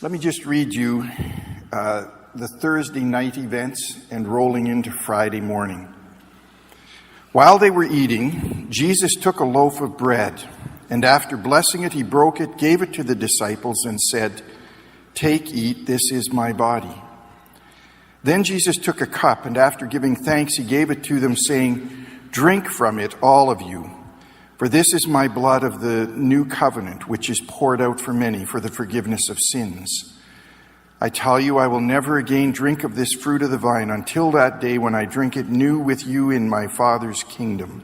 Let me just read you the Thursday night events and rolling into Friday morning. While they were eating, Jesus took a loaf of bread, and after blessing it, he broke it, gave it to the disciples, and said, "Take, eat, this is my body." Then Jesus took a cup, and after giving thanks, he gave it to them, saying, "Drink from it, all of you. For this is my blood of the new covenant, which is poured out for many for the forgiveness of sins. I tell you, I will never again drink of this fruit of the vine until that day when I drink it new with you in my Father's kingdom."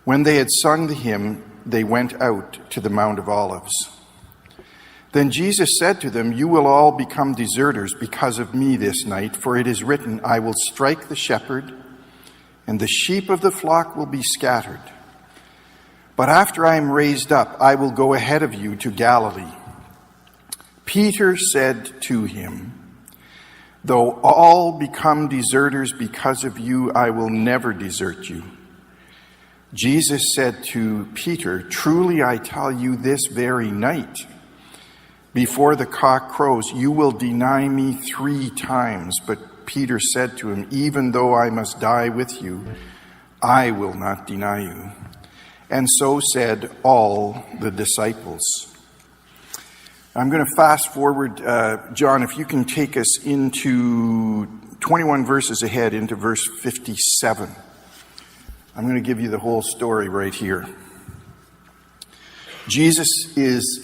When they had sung the hymn, they went out to the Mount of Olives. Then Jesus said to them, "You will all become deserters because of me this night, for it is written, I will strike the shepherd, and the sheep of the flock will be scattered. But after I am raised up, I will go ahead of you to Galilee." Peter said to him, "Though all become deserters because of you, I will never desert you." Jesus said to Peter, "Truly I tell you, this very night, before the cock crows, you will deny me 3 times. But Peter said to him, "Even though I must die with you, I will not deny you." And so said all the disciples. I'm going to fast forward, John, if you can take us into 21 verses ahead into verse 57. I'm going to give you the whole story right here. Jesus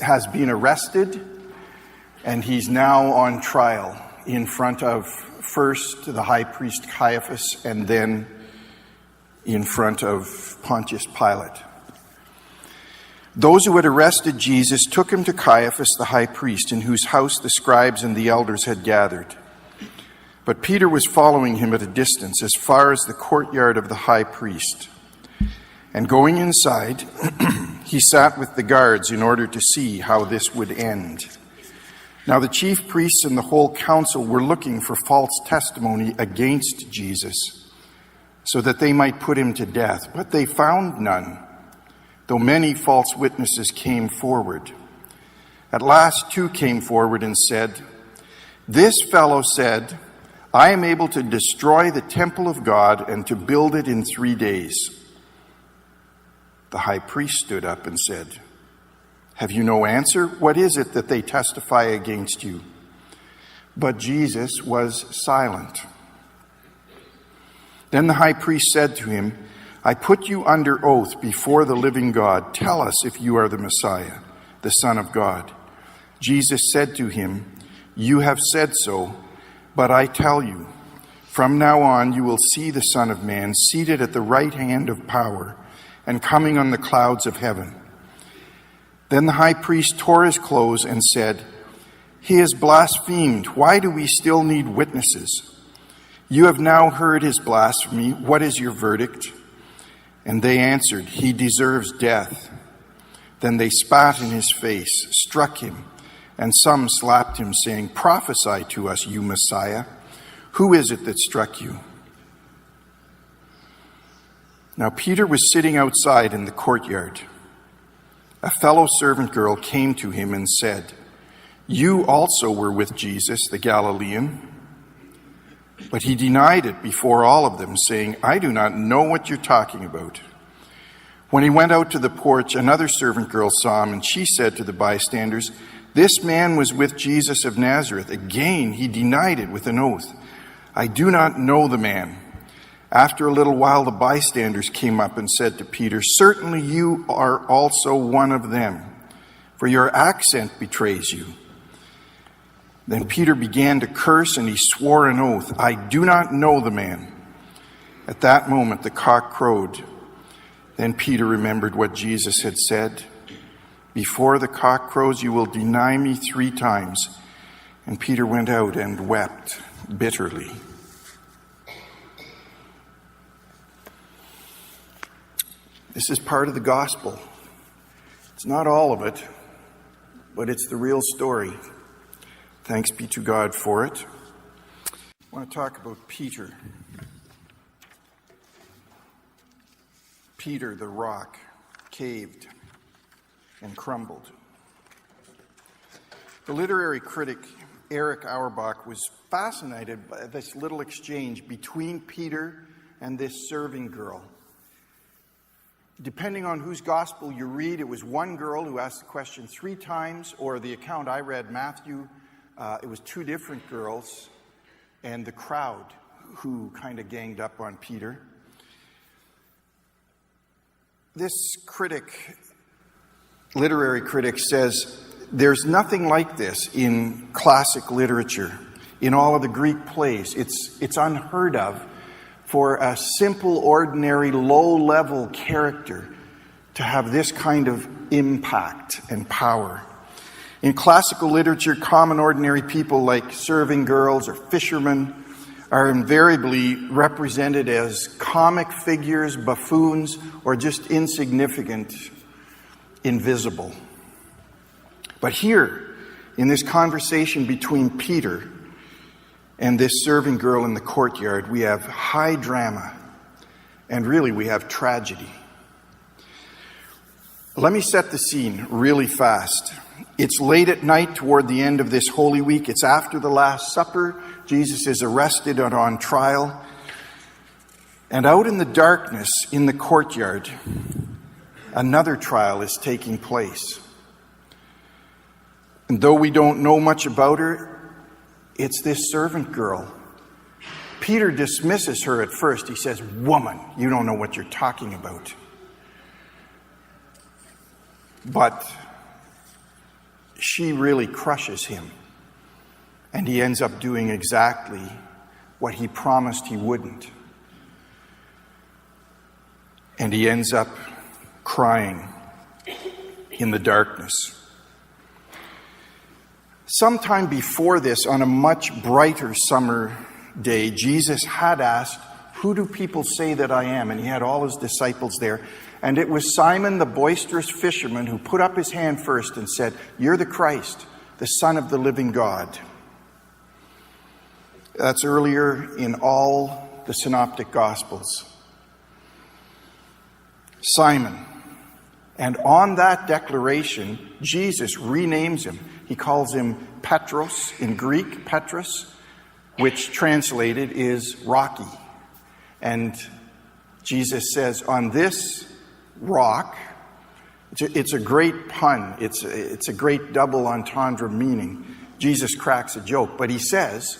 has been arrested, and he's now on trial in front of first the high priest Caiaphas and then in front of Pontius Pilate. Those who had arrested Jesus took him to Caiaphas the high priest, in whose house the scribes and the elders had gathered. But Peter was following him at a distance, as far as the courtyard of the high priest. And going inside, he sat with the guards in order to see how this would end. Now the chief priests and the whole council were looking for false testimony against Jesus, so that they might put him to death. But they found none, though many false witnesses came forward. At last 2 came forward and said, "This fellow said, I am able to destroy the temple of God and to build it in 3 days." The high priest stood up and said, "Have you no answer? What is it that they testify against you?" But Jesus was silent. Then the high priest said to him, "I put you under oath before the living God. Tell us if you are the Messiah, the Son of God." Jesus said to him, "You have said so, but I tell you, from now on you will see the Son of Man seated at the right hand of power and coming on the clouds of heaven." Then the high priest tore his clothes and said, "He has blasphemed. Why do we still need witnesses? You have now heard his blasphemy. What is your verdict?" And they answered, "He deserves death." Then they spat in his face, struck him, and some slapped him, saying, "Prophesy to us, you Messiah. Who is it that struck you?" Now Peter was sitting outside in the courtyard. A fellow servant girl came to him and said, "You also were with Jesus, the Galilean." But he denied it before all of them, saying, "I do not know what you're talking about." When he went out to the porch, another servant girl saw him, and she said to the bystanders, "This man was with Jesus of Nazareth." Again, he denied it with an oath, "I do not know the man." After a little while, the bystanders came up and said to Peter, "Certainly you are also one of them, for your accent betrays you." Then Peter began to curse, and he swore an oath, "I do not know the man." At that moment, the cock crowed. Then Peter remembered what Jesus had said, "Before the cock crows, you will deny me 3 times." And Peter went out and wept bitterly. This is part of the gospel. It's not all of it, but it's the real story. Thanks be to God for it. I want to talk about Peter. Peter, the rock, caved and crumbled. The literary critic Eric Auerbach was fascinated by this little exchange between Peter and this serving girl. Depending on whose gospel you read, it was one girl who asked the question 3 times, or the account I read, Matthew, it was 2 different girls, and the crowd who kind of ganged up on Peter. This literary critic says, there's nothing like this in classic literature, in all of the Greek plays. It's unheard of for a simple, ordinary, low-level character to have this kind of impact and power. In classical literature, common, ordinary people like serving girls or fishermen are invariably represented as comic figures, buffoons, or just insignificant, invisible. But here, in this conversation between Peter and this serving girl in the courtyard, we have high drama, and really we have tragedy. Let me set the scene really fast. It's late at night toward the end of this Holy Week. It's after the Last Supper. Jesus is arrested and on trial. And out in the darkness in the courtyard, another trial is taking place. And though we don't know much about her, it's this servant girl. Peter dismisses her at first. He says, "Woman, you don't know what you're talking about." But she really crushes him. And he ends up doing exactly what he promised he wouldn't. And he ends up crying in the darkness. Sometime before this, on a much brighter summer day, Jesus had asked, "Who do people say that I am?" And he had all his disciples there. And it was Simon, the boisterous fisherman, who put up his hand first and said, "You're the Christ, the Son of the living God." That's earlier in all the synoptic Gospels. Simon. And on that declaration, Jesus renames him. He calls him Petros, in Greek, Petros, which translated is rocky. And Jesus says, on this rock, it's a great pun, it's a great double entendre meaning. Jesus cracks a joke, but he says,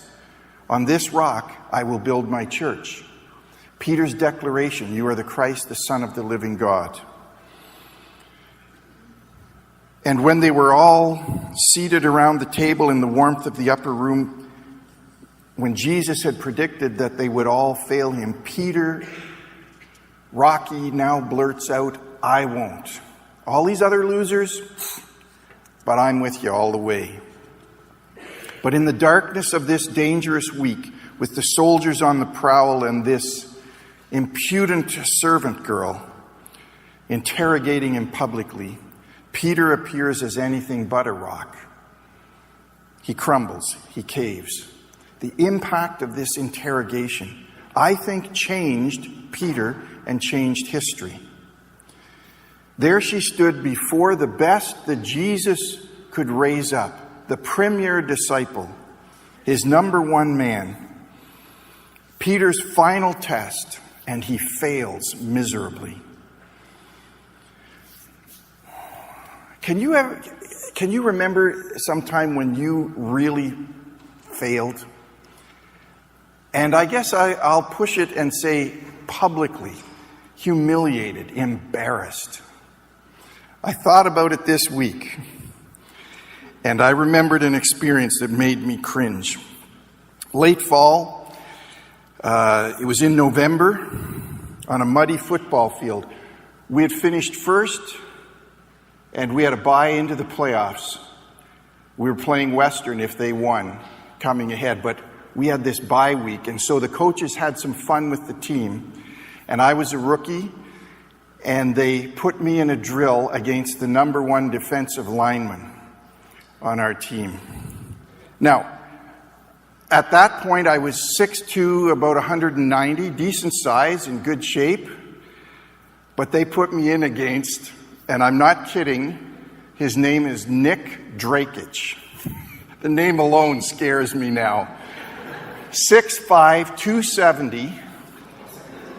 on this rock I will build my church. Peter's declaration, "You are the Christ, the Son of the living God." And when they were all seated around the table in the warmth of the upper room, when Jesus had predicted that they would all fail him, Peter, rocky, now blurts out, "I won't. All these other losers, but I'm with you all the way." But in the darkness of this dangerous week, with the soldiers on the prowl and this impudent servant girl interrogating him publicly, Peter appears as anything but a rock. He crumbles, he caves. The impact of this interrogation, I think, changed Peter and changed history. There she stood before the best that Jesus could raise up, the premier disciple, his number one man. Peter's final test, and he fails miserably. Can you remember some time when you really failed? And I guess I'll push it and say publicly, humiliated, embarrassed. I thought about it this week, and I remembered an experience that made me cringe. Late fall, it was in November, on a muddy football field. We had finished first, and we had a bye into the playoffs. We were playing Western if they won, coming ahead, but we had this bye week, and so the coaches had some fun with the team, and I was a rookie, and they put me in a drill against the number one defensive lineman on our team. Now, at that point, I was 6'2", about 190, decent size, in good shape, but they put me in against, and I'm not kidding, his name is Nick Drakich. The name alone scares me now. 6'5", 270.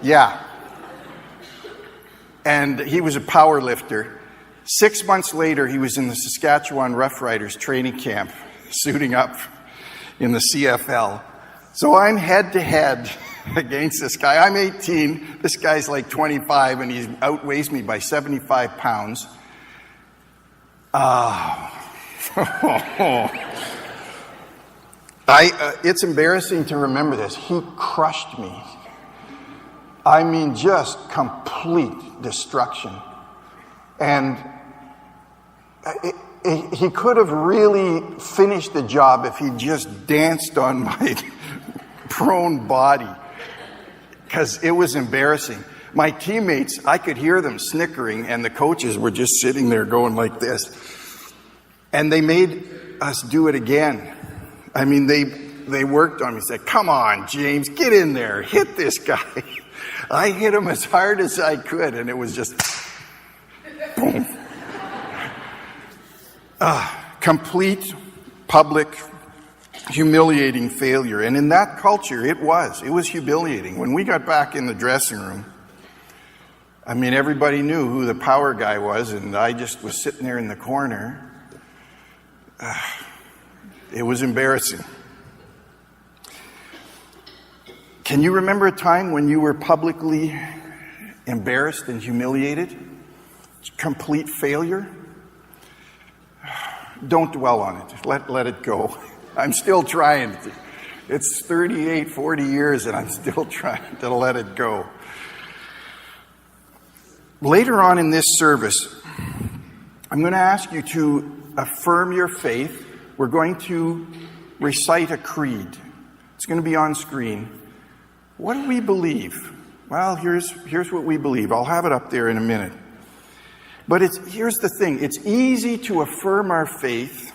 Yeah. And he was a power lifter. 6 months later, he was in the Saskatchewan Rough Riders training camp, suiting up in the CFL. So I'm head to head against this guy. I'm 18. This guy's like 25, and he outweighs me by 75 pounds. It's embarrassing to remember this. He crushed me. I mean, just complete destruction. And he could have really finished the job if he just danced on my prone body, because it was embarrassing. My teammates, I could hear them snickering, and the coaches were just sitting there going like this. And they made us do it again. I mean, they worked on me, said, "Come on, James, get in there, hit this guy." I hit him as hard as I could, and it was just boom. Complete, public, humiliating failure. And in that culture, it was humiliating. When we got back in the dressing room, I mean, everybody knew who the power guy was, and I just was sitting there in the corner. It was embarrassing. Can you remember a time when you were publicly embarrassed and humiliated? Complete failure? Don't dwell on it. Let it go. I'm still trying. It's 38, 40 years, and I'm still trying to let it go. Later on in this service, I'm going to ask you to affirm your faith. We're going to recite a creed. It's going to be on screen. What do we believe? Well, here's what we believe. I'll have it up there in a minute. But here's the thing. It's easy to affirm our faith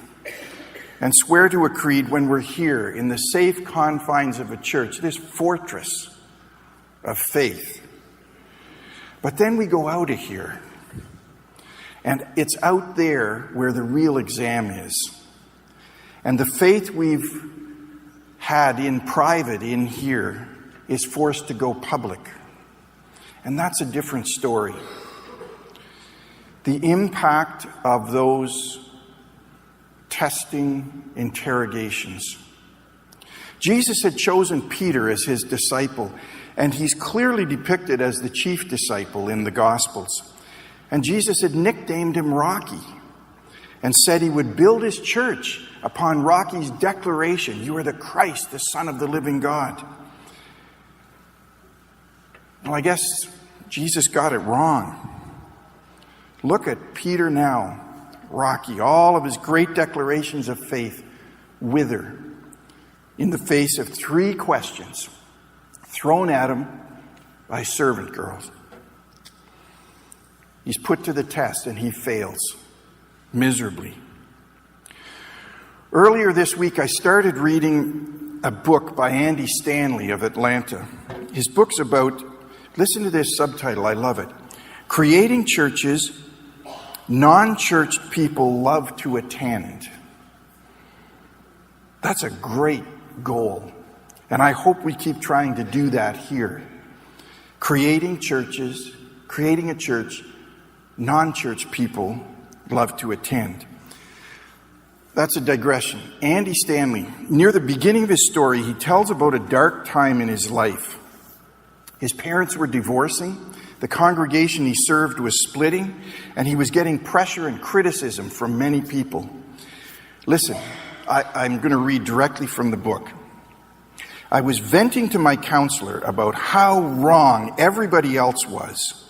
and swear to a creed when we're here in the safe confines of a church, this fortress of faith. But then we go out of here, and it's out there where the real exam is. And the faith we've had in private in here is forced to go public. And that's a different story. The impact of those testing interrogations. Jesus had chosen Peter as his disciple, and he's clearly depicted as the chief disciple in the Gospels. And Jesus had nicknamed him Rocky and said he would build his church upon Rocky's declaration, "You are the Christ, the Son of the living God." Well, I guess Jesus got it wrong. Look at Peter now, Rocky. All of his great declarations of faith wither in the face of 3 questions thrown at him by servant girls. He's put to the test, and he fails miserably. Earlier this week, I started reading a book by Andy Stanley of Atlanta. His book's about, listen to this subtitle, I love it. Creating churches non-church people love to attend. That's a great goal. And I hope we keep trying to do that here. Creating churches, creating a church, non-church people love to attend. That's a digression. Andy Stanley, near the beginning of his story, he tells about a dark time in his life. His parents were divorcing. The congregation he served was splitting, and he was getting pressure and criticism from many people. Listen, I'm going to read directly from the book. I was venting to my counselor about how wrong everybody else was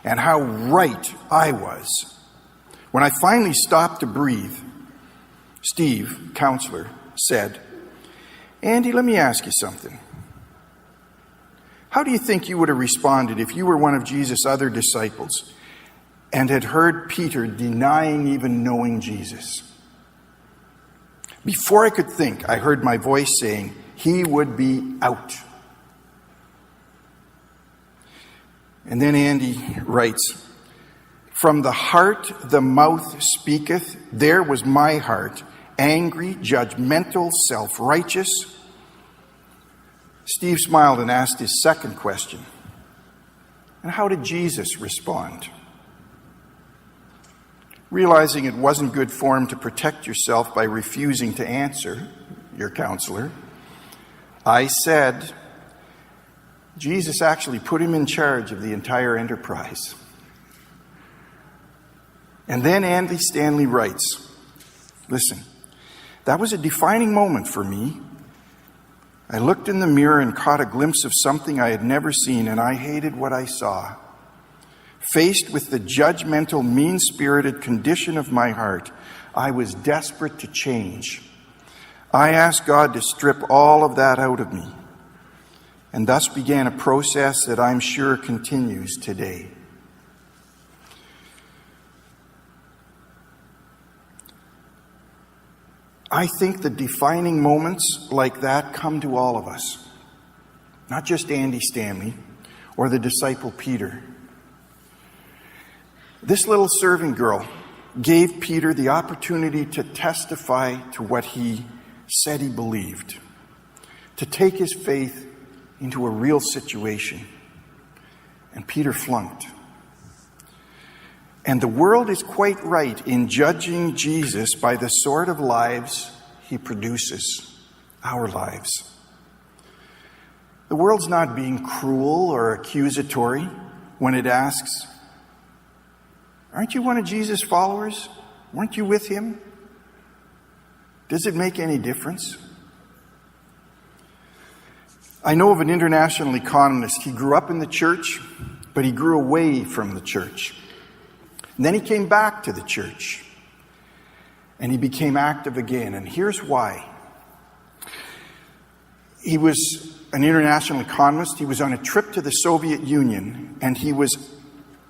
and how right I was. When I finally stopped to breathe, Steve, counselor, said, "Andy, let me ask you something. How do you think you would have responded if you were one of Jesus' other disciples and had heard Peter denying even knowing Jesus?" Before I could think, I heard my voice saying, he would be out. And then Andy writes, "From the heart the mouth speaketh, there was my heart, angry, judgmental, self-righteous. Steve smiled and asked his second question. And how did Jesus respond? Realizing it wasn't good form to protect yourself by refusing to answer your counselor, I said, Jesus actually put him in charge of the entire enterprise. And then Andy Stanley writes, listen, that was a defining moment for me. I looked in the mirror and caught a glimpse of something I had never seen, and I hated what I saw. Faced with the judgmental, mean-spirited condition of my heart, I was desperate to change. I asked God to strip all of that out of me, and thus began a process that I'm sure continues today. I think the defining moments like that come to all of us, not just Andy Stanley or the disciple Peter. This little serving girl gave Peter the opportunity to testify to what he said he believed, to take his faith into a real situation. And Peter flunked. And the world is quite right in judging Jesus by the sort of lives he produces, our lives. The world's not being cruel or accusatory when it asks, aren't you one of Jesus' followers? Weren't you with him? Does it make any difference? I know of an international economist. He grew up in the church, but he grew away from the church. And then he came back to the church, and he became active again. And here's why. He was an international economist. He was on a trip to the Soviet Union, and he was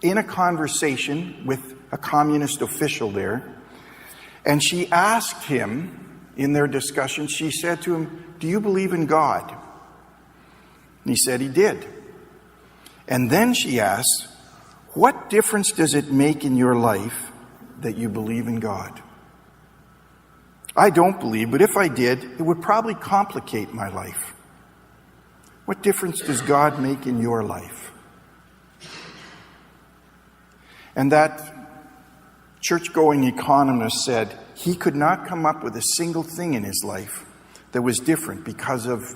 in a conversation with a communist official there. And she asked him, in their discussion, she said to him, "Do you believe in God?" And he said he did. And then she asked, "What difference does it make in your life that you believe in God?" "I don't believe, but if I did, it would probably complicate my life." What difference does God make in your life? And that church-going economist said he could not come up with a single thing in his life that was different because of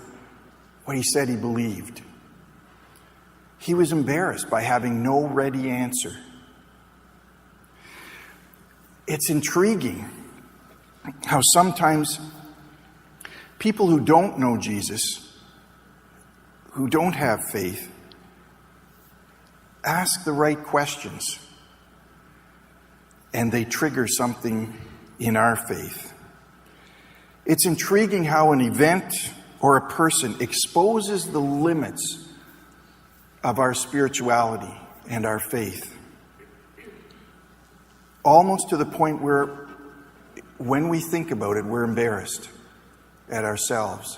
what he said he believed. He was embarrassed by having no ready answer. It's intriguing how sometimes people who don't know Jesus, who don't have faith, ask the right questions, and they trigger something in our faith. It's intriguing how an event or a person exposes the limits of our spirituality and our faith. Almost to the point where, when we think about it, we're embarrassed at ourselves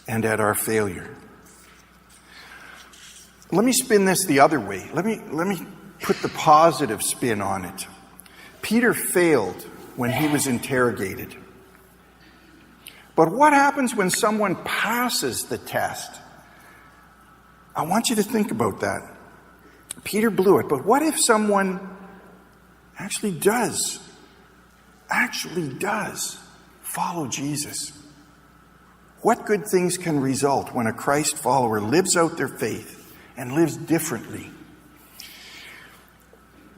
and at our failure. Let me spin this the other way. Let me put the positive spin on it. Peter failed when he was interrogated. But what happens when someone passes the test? I want you to think about that. Peter blew it, but what if someone actually does follow Jesus? What good things can result when a Christ follower lives out their faith and lives differently?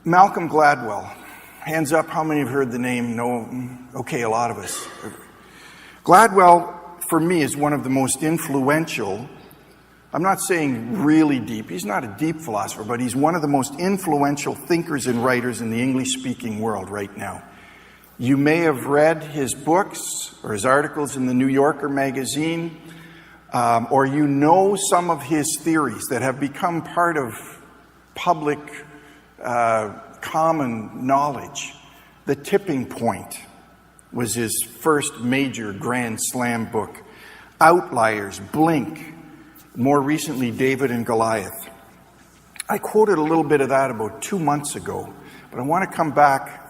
Malcolm Gladwell. Hands up, how many have heard the name? No? Okay, a lot of us. Gladwell, for me, is one of the most influential, I'm not saying really deep, he's not a deep philosopher, but he's one of the most influential thinkers and writers in the English-speaking world right now. You may have read his books or his articles in the New Yorker magazine, or you know some of his theories that have become part of public common knowledge. The Tipping Point was his first major Grand Slam book. Outliers, Blink, more recently David and Goliath. I quoted a little bit of that about 2 months ago, but I want to come back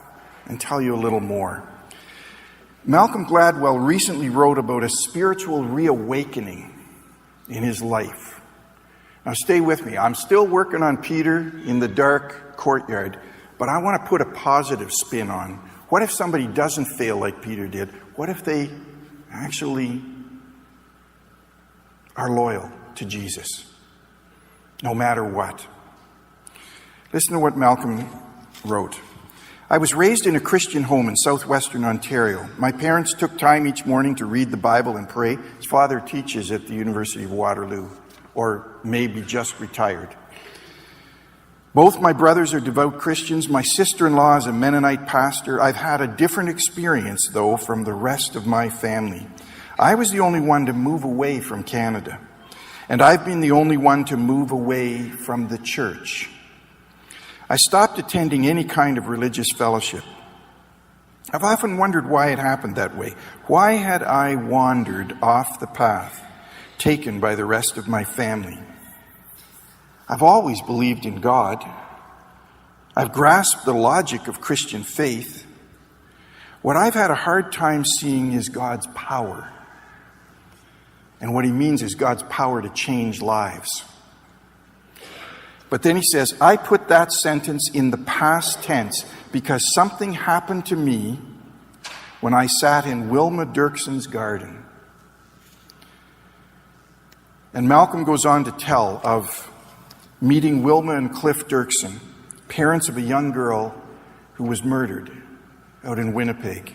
and tell you a little more. Malcolm Gladwell recently wrote about a spiritual reawakening in his life. Now stay with me. I'm still working on Peter in the dark courtyard, but I want to put a positive spin on. What if somebody doesn't fail like Peter did? What if they actually are loyal to Jesus, no matter what? Listen to what Malcolm wrote. I was raised in a Christian home in southwestern Ontario. My parents took time each morning to read the Bible and pray. His father teaches at the University of Waterloo, or maybe just retired. Both my brothers are devout Christians. My sister-in-law is a Mennonite pastor. I've had a different experience, though, from the rest of my family. I was the only one to move away from Canada, and I've been the only one to move away from the church. I stopped attending any kind of religious fellowship. I've often wondered why it happened that way. Why had I wandered off the path taken by the rest of my family? I've always believed in God. I've grasped the logic of Christian faith. What I've had a hard time seeing is God's power. And what he means is God's power to change lives. But then he says, I put that sentence in the past tense because something happened to me when I sat in Wilma Dirkson's garden. And Malcolm goes on to tell of meeting Wilma and Cliff Dirksen, parents of a young girl who was murdered out in Winnipeg.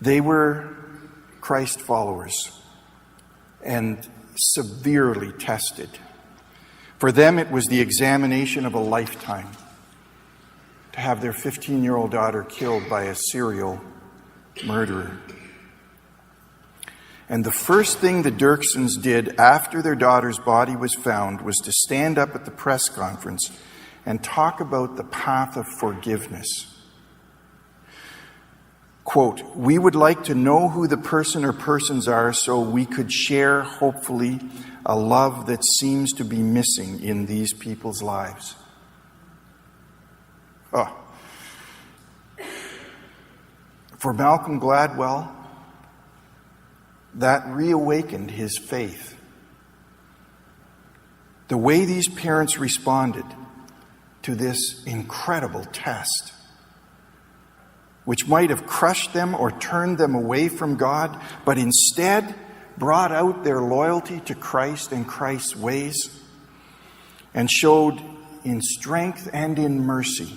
They were Christ followers and severely tested. For them, it was the examination of a lifetime to have their 15-year-old daughter killed by a serial murderer. And the first thing the Dirksens did after their daughter's body was found was to stand up at the press conference and talk about the path of forgiveness. Quote, we would like to know who the person or persons are so we could share, hopefully, a love that seems to be missing in these people's lives. Oh. For Malcolm Gladwell, that reawakened his faith. The way these parents responded to this incredible test, which might have crushed them or turned them away from God, but instead brought out their loyalty to Christ and Christ's ways, and showed in strength and in mercy.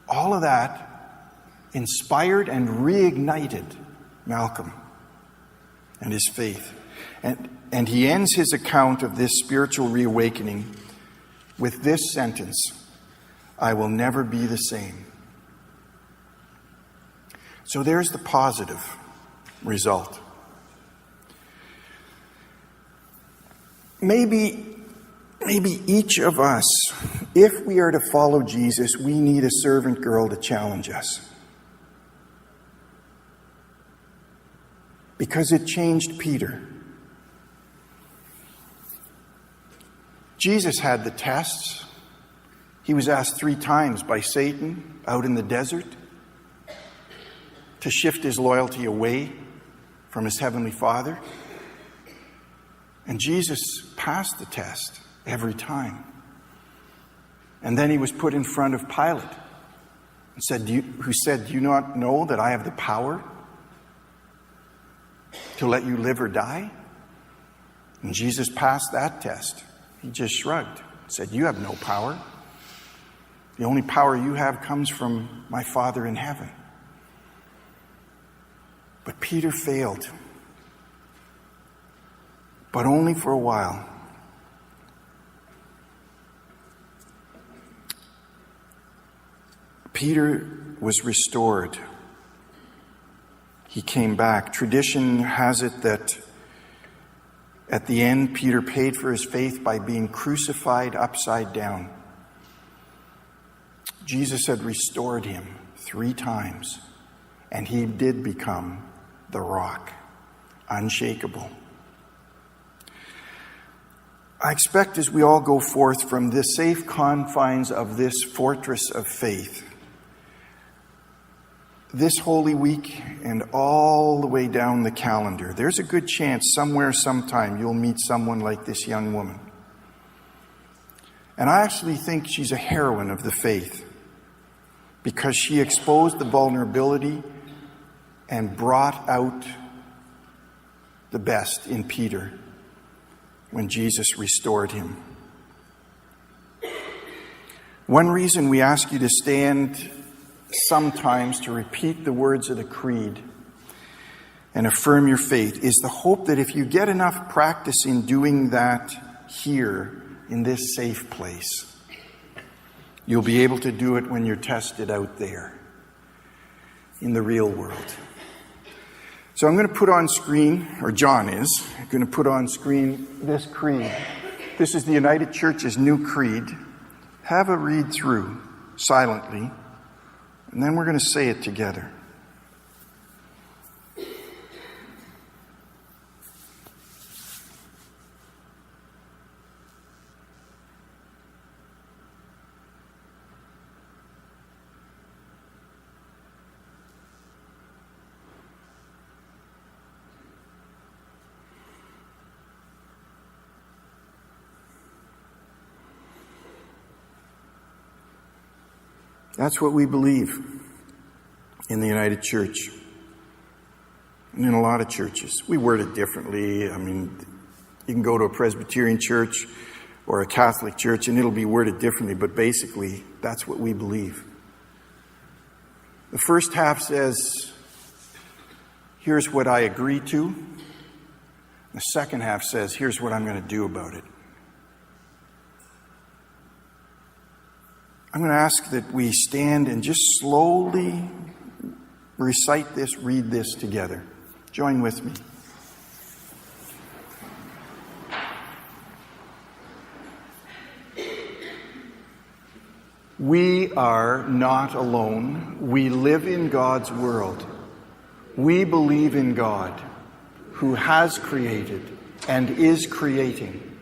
All of that inspired and reignited Malcolm and his faith. And he ends his account of this spiritual reawakening with this sentence, I will never be the same. So there's the positive result. Maybe each of us, if we are to follow Jesus, we need a servant girl to challenge us. Because it changed Peter. Jesus had the tests. He was asked 3 times by Satan out in the desert to shift his loyalty away from his heavenly Father. And Jesus passed the test every time. And then he was put in front of Pilate and said, who said, do you not know that I have the power to let you live or die? And Jesus passed that test. He just shrugged, said, you have no power. The only power you have comes from my Father in heaven. But Peter failed. But only for a while. Peter was restored. He came back. Tradition has it that at the end, Peter paid for his faith by being crucified upside down. Jesus had restored him 3 times, and he did become the rock, unshakable. I expect as we all go forth from the safe confines of this fortress of faith, this Holy Week and all the way down the calendar, there's a good chance somewhere, sometime, you'll meet someone like this young woman. And I actually think she's a heroine of the faith because she exposed the vulnerability and brought out the best in Peter when Jesus restored him. One reason we ask you to stand sometimes to repeat the words of the creed and affirm your faith is the hope that if you get enough practice in doing that here in this safe place, you'll be able to do it when you're tested out there in the real world. So I'm going to put on screen, or John is going to put on screen this creed. This is the United Church's new creed. Have a read through silently, and then we're going to say it together. That's what we believe in the United Church and in a lot of churches. We word it differently. I mean, you can go to a Presbyterian church or a Catholic church and it'll be worded differently, but basically that's what we believe. The first half says, here's what I agree to. The second half says, here's what I'm going to do about it. I'm going to ask that we stand and just slowly recite this, read this together. Join with me. We are not alone. We live in God's world. We believe in God, who has created and is creating,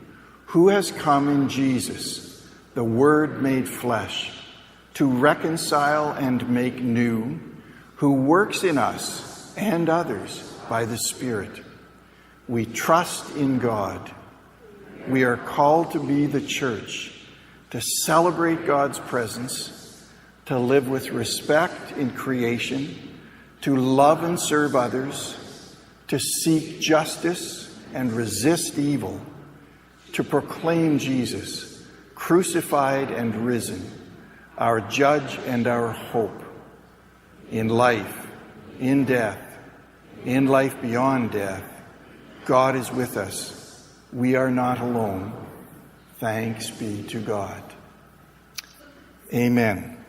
who has come in Jesus, the Word made flesh, to reconcile and make new, who works in us and others by the Spirit. We trust in God. We are called to be the church, to celebrate God's presence, to live with respect in creation, to love and serve others, to seek justice and resist evil, to proclaim Jesus, crucified and risen, our judge and our hope, in life, in death, in life beyond death. God is with us. We are not alone. Thanks be to God. Amen.